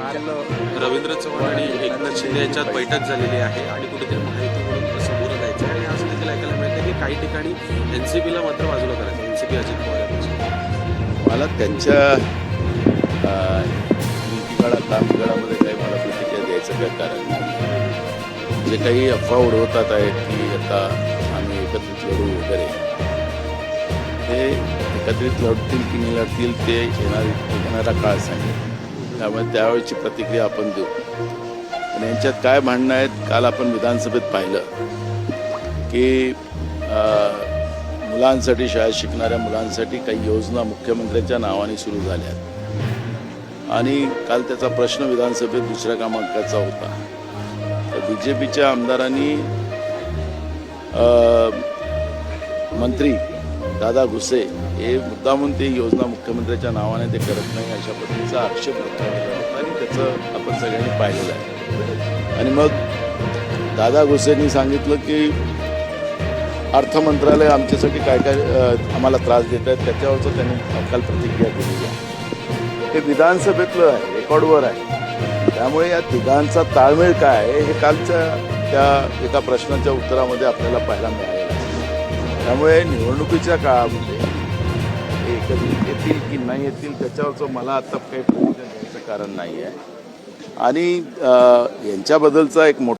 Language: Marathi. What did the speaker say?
रवींद्र चव्हाण आणि एकनाथ शिंदे यांच्यात बैठक झालेली आहे आणि कुठेतरी महायुती म्हणून समोर जायचं आणि असं देखील ऐकायला मिळतं की काही ठिकाणी एनसीपीला मात्र बाजूला करायचं एनसीपी अजित पवार यांच्यासोबत. मला त्यांच्या कामकाडामध्ये काही मला प्रतिक्रिया द्यायचं काही कारण नाही. जे काही अफवा उडवतात आहेत की आता आम्ही एकत्रित लढू वगैरे, ते एकत्रित लढतील की नाही लढतील ते येणारा काळ सांगेल. त्यामुळे त्यावेळेची प्रतिक्रिया आपण देऊ. आणि यांच्यात काय भांडणं आहेत, काल आपण विधानसभेत पाहिलं की मुलांसाठी, शाळेत शिकणाऱ्या मुलांसाठी काही योजना मुख्यमंत्र्यांच्या नावाने सुरू झाल्या आणि काल त्याचा प्रश्न विधानसभेत दुसऱ्या क्रमांकाचा होता. तर BJPच्या आमदारांनी मंत्री दादा घुसे हे मुद्दामून ते योजना मुख्यमंत्र्यांच्या नावाने ते करत नाही अशा पद्धतीचा आक्षेप केला होता आणि त्याचं आपण सगळ्यांनी पाहिलेलं आहे. आणि मग दादा घुसेंनी सांगितलं की अर्थ मंत्रालय आमच्यासाठी काय काय आम्हाला त्रास देत आहेत, त्याच्यावरचं त्यांनी काल प्रतिक्रिया दिलेली आहे. हे विधानसभेतलं आहे, रेकॉर्डवर आहे. त्यामुळे या तिघांचा ताळमेळ काय आहे हे कालच्या त्या एका प्रश्नाच्या उत्तरामध्ये आपल्याला पाहायला मिळालेलं आहे. त्यामुळे निवडणुकीच्या काळामध्ये हे एकत्रित येतील की नाही येतील त्याच्यावरचं मला आता काही प्रतिक्रिया द्यायचं कारण नाही आहे. आणि यांच्याबद्दलचा एक मोठा